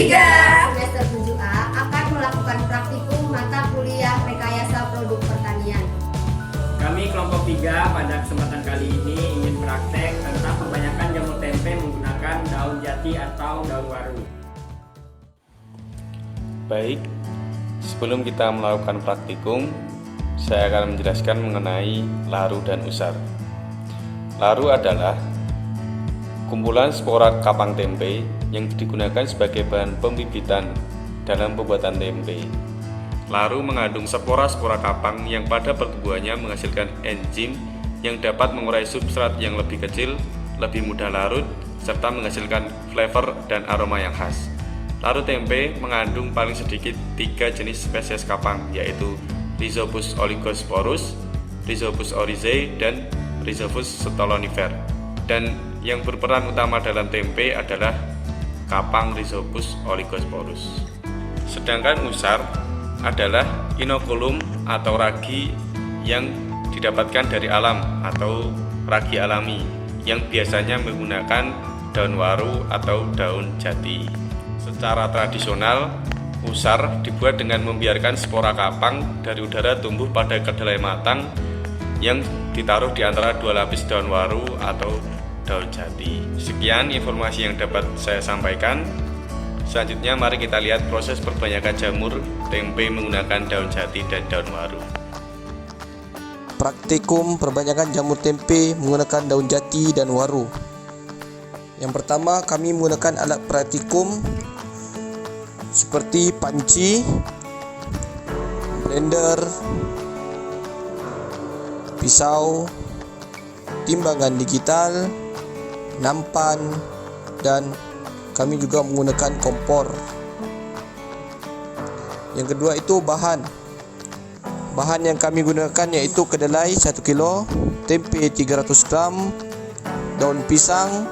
3 semester 7A akan melakukan praktikum mata kuliah rekayasa produk pertanian. Kami kelompok 3 pada kesempatan kali ini ingin praktek tentang pembanyakan jamur tempe menggunakan daun jati atau daun waru. Baik, sebelum kita melakukan praktikum, saya akan menjelaskan mengenai laru dan usar. Laru adalah kumpulan spora kapang tempe yang digunakan sebagai bahan pembibitan dalam pembuatan tempe. Laru mengandung spora-spora kapang yang pada pertumbuhannya menghasilkan enzim yang dapat mengurai substrat yang lebih kecil, lebih mudah larut, serta menghasilkan flavor dan aroma yang khas. Laru tempe mengandung paling sedikit 3 jenis spesies kapang, yaitu Rhizopus oligosporus, Rhizopus oryzae, dan Rhizopus stolonifer. Dan yang berperan utama dalam tempe adalah kapang Rhizopus oligosporus. Sedangkan usar adalah inokulum atau ragi yang didapatkan dari alam atau ragi alami yang biasanya menggunakan daun waru atau daun jati. Secara tradisional, usar dibuat dengan membiarkan spora kapang dari udara tumbuh pada kedelai matang yang ditaruh di antara 2 lapis daun waru atau daun jati. Sekian informasi yang dapat saya sampaikan. Selanjutnya mari kita lihat proses perbanyakan jamur tempe menggunakan daun jati dan daun waru. Praktikum perbanyakan jamur tempe menggunakan daun jati dan waru. Yang pertama, kami menggunakan alat praktikum seperti panci, blender, pisau, timbangan digital, nampan, dan kami juga menggunakan kompor. Yang kedua itu bahan yang kami gunakan yaitu kedelai 1 kilo, tempe 300 gram, daun pisang,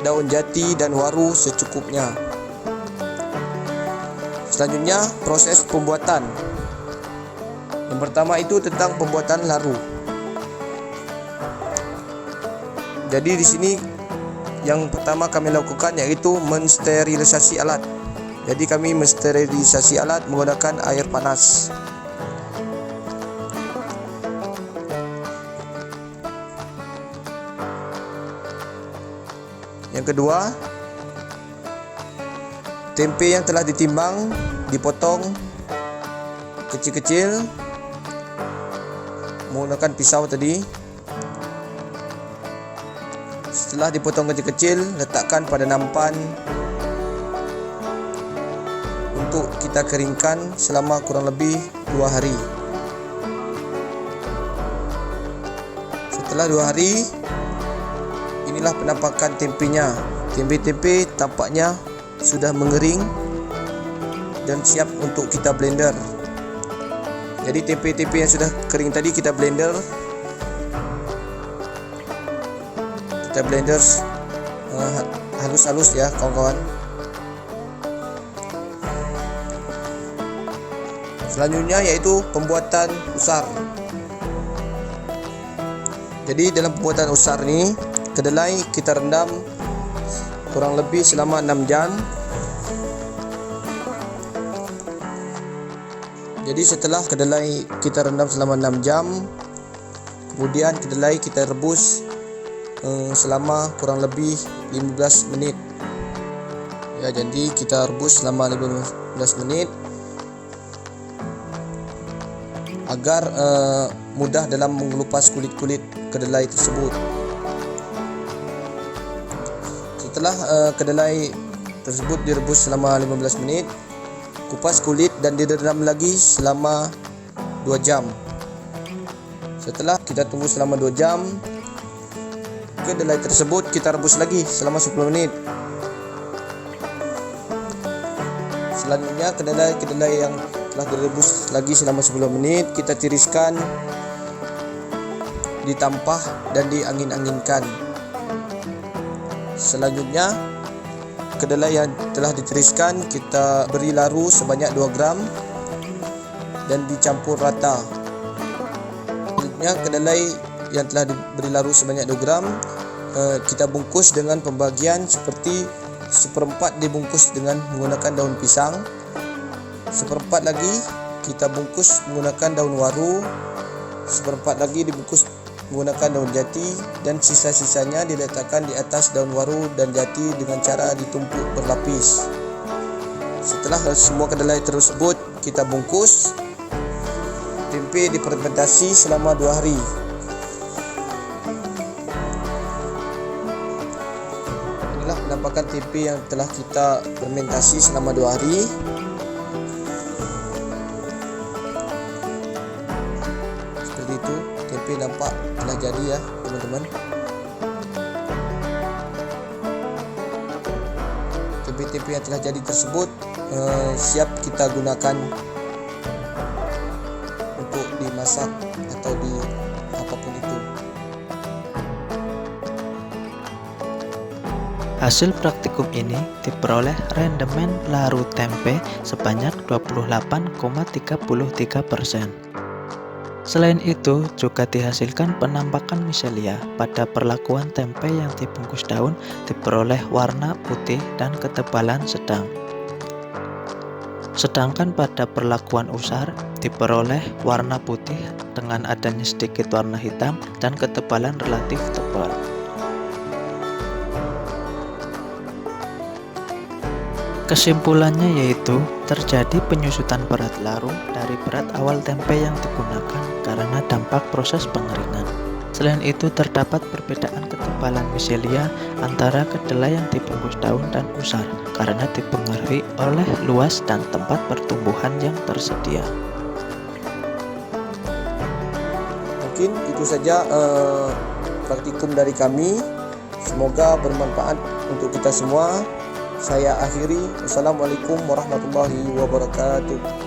daun jati, dan waru secukupnya. Selanjutnya proses pembuatan. Yang pertama itu tentang pembuatan laru. Jadi di sini yang pertama kami lakukan yaitu mensterilisasi alat. Jadi kami mensterilisasi alat menggunakan air panas. Yang kedua, tempe yang telah ditimbang dipotong kecil-kecil menggunakan pisau tadi. Setelah dipotong kecil-kecil, letakkan pada nampan untuk kita keringkan selama kurang lebih 2 hari. Setelah 2 hari, inilah penampakan tempenya. Tempe-tempe tampaknya sudah mengering dan siap untuk kita blender. Jadi tempe-tempe yang sudah kering tadi kita blender. Kita blender halus-halus ya kawan-kawan. Selanjutnya yaitu pembuatan usar. Jadi dalam pembuatan usar ini, kedelai kita rendam kurang lebih selama 6 jam. Jadi setelah kedelai kita rendam selama 6 jam, kemudian kedelai kita rebus selama kurang lebih 15 menit. Ya, jadi kita rebus selama 15 menit agar mudah dalam mengelupas kulit-kulit kedelai tersebut. Setelah kedelai tersebut direbus selama 15 menit, kupas kulit dan direndam lagi selama 2 jam. Setelah kita tunggu selama 2 jam, kedelai tersebut kita rebus lagi selama 10 menit. Selanjutnya kedelai yang telah direbus lagi selama 10 menit kita tiriskan, ditampah dan diangin-anginkan. Selanjutnya kedelai yang telah ditiriskan kita beri laru sebanyak 2 gram dan dicampur rata. Selanjutnya kedelai yang telah diberi laru sebanyak 2 gram kita bungkus dengan pembagian seperti seperempat dibungkus dengan menggunakan daun pisang, seperempat lagi kita bungkus menggunakan daun waru, seperempat lagi dibungkus menggunakan daun jati, dan sisa-sisanya diletakkan di atas daun waru dan jati dengan cara ditumpuk berlapis. Setelah semua kedelai tersebut kita bungkus, tempe difermentasi selama 2 hari. Inilah penampakan tempe yang telah kita fermentasi selama 2 hari. Seperti itu, tempe nampak telah jadi ya teman-teman. Tempe-tempe yang telah jadi tersebut siap kita gunakan untuk dimasak atau di apapun itu. Hasil praktikum ini diperoleh rendemen larut tempe sebanyak 28,33%. Selain itu, juga dihasilkan penampakan miselia pada perlakuan tempe yang dibungkus daun diperoleh warna putih dan ketebalan sedang. Sedangkan pada perlakuan usar diperoleh warna putih dengan adanya sedikit warna hitam dan ketebalan relatif tebal. Kesimpulannya yaitu terjadi penyusutan berat laru dari berat awal tempe yang digunakan karena dampak proses pengeringan. Selain itu terdapat perbedaan ketebalan miselia antara kedelai yang dibungkus daun dan usar karena dipengaruhi oleh luas dan tempat pertumbuhan yang tersedia. Mungkin itu saja praktikum dari kami. Semoga bermanfaat untuk kita semua. Saya akhiri. Wassalamualaikum warahmatullahi wabarakatuh.